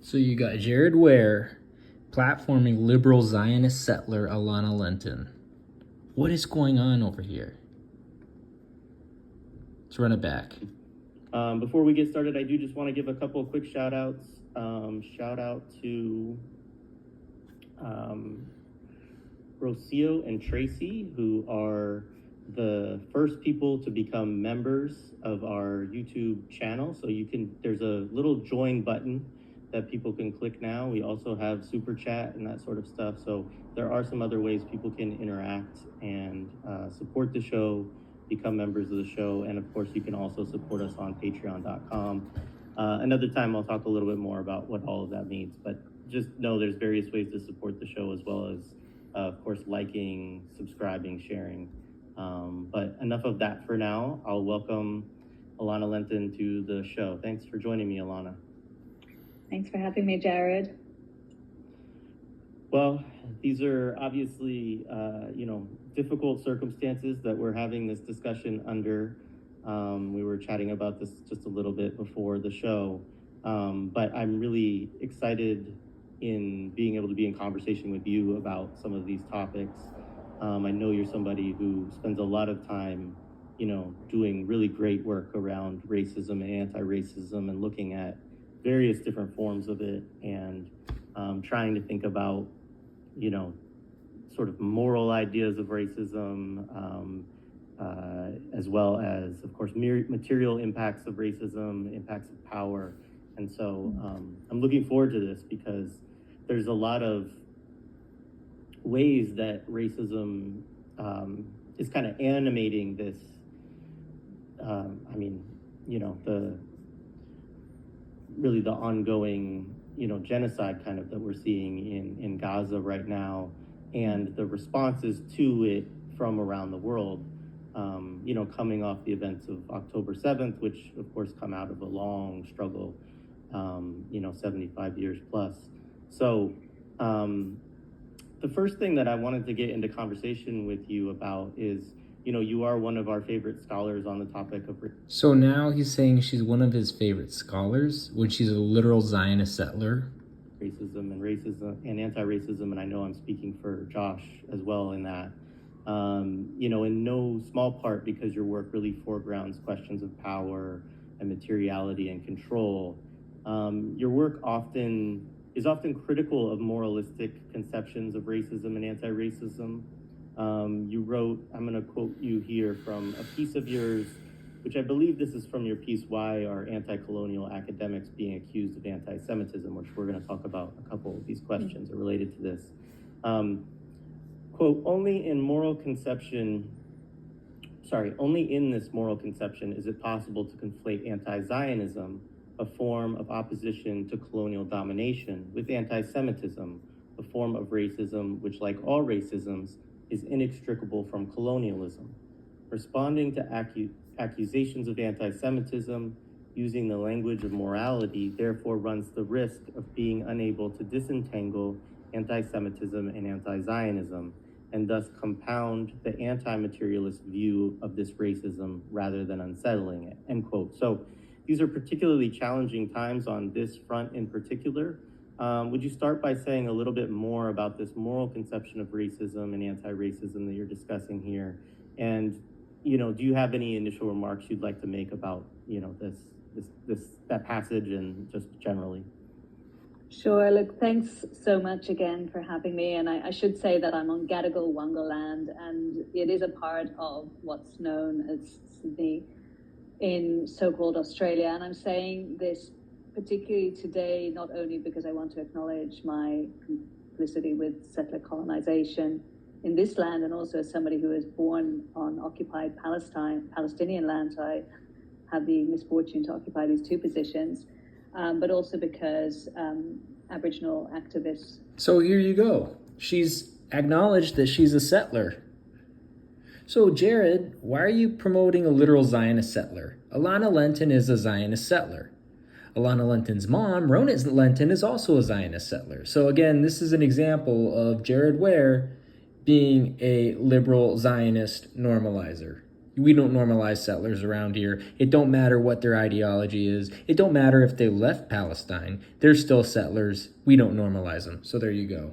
So you got Jared Ware platforming liberal Zionist settler Alana Lentin. What is going on over here? Let's run it back. Before we get started, I do just want to give a couple of quick shout outs. Shout out to Rocio and Tracy, who are the first people to become members of our YouTube channel. So there's a little join button that people can click now. We also have super chat and that sort of stuff. So there are some other ways people can interact and support the show, become members of the show. And of course, you can also support us on patreon.com. Another time I'll talk a little bit more about what all of that means, but just know there's various ways to support the show, as well as of course, liking, subscribing, sharing. But enough of that for now. I'll welcome Alana Lentin to the show. Thanks for joining me, Alana. Thanks for having me, Jared. Well, these are obviously, difficult circumstances that we're having this discussion under. We were chatting about this just a little bit before the show, but I'm really excited in being able to be in conversation with you about some of these topics. I know you're somebody who spends a lot of time, doing really great work around racism and anti-racism and looking at various different forms of it and trying to think about, sort of moral ideas of racism, as well as, of course, material impacts of racism, impacts of power. And so I'm looking forward to this because there's a lot of ways that racism is kind of animating this, the ongoing, genocide kind of that we're seeing in Gaza right now, and the responses to it from around the world, coming off the events of October 7th, which of course come out of a long struggle, 75 years plus. So the first thing that I wanted to get into conversation with you about is, you are one of our favorite scholars on the topic of... So now he's saying she's one of his favorite scholars when she's a literal Zionist settler. Racism and anti-racism, and I know I'm speaking for Josh as well in that. In no small part because your work really foregrounds questions of power and materiality and control. Your work is often critical of moralistic conceptions of racism and anti-racism. You wrote, I'm going to quote you here from a piece of yours, which I believe this is from your piece, Why Are Anti-Colonial Academics Being Accused of Anti-Semitism, which we're going to talk about. A couple of these questions are related to this. Quote, only in this moral conception is it possible to conflate anti-Zionism, a form of opposition to colonial domination, with anti-Semitism, a form of racism which, like all racisms, is inextricable from colonialism. Responding to accusations of anti-Semitism using the language of morality therefore runs the risk of being unable to disentangle anti-Semitism and anti-Zionism, and thus compound the anti-materialist view of this racism rather than unsettling it, end quote. So these are particularly challenging times on this front in particular. Would you start by saying a little bit more about this moral conception of racism and anti-racism that you're discussing here? And, do you have any initial remarks you'd like to make about, that passage and just generally? Sure. Look, thanks so much again for having me. And I should say that I'm on Gadigal Wanga land, and it is a part of what's known as Sydney in so-called Australia. And I'm saying this particularly today, not only because I want to acknowledge my complicity with settler colonization in this land, and also as somebody who was born on occupied Palestinian land, so I have the misfortune to occupy these two positions, but also because Aboriginal activists. So here you go. She's acknowledged that she's a settler. So Jared, why are you promoting a literal Zionist settler? Alana Lentin is a Zionist settler. Alana Lentin's mom, Rona Lentin, is also a Zionist settler. So again, this is an example of Jared Ware being a liberal Zionist normalizer. We don't normalize settlers around here. It don't matter what their ideology is. It don't matter if they left Palestine. They're still settlers. We don't normalize them. So there you go.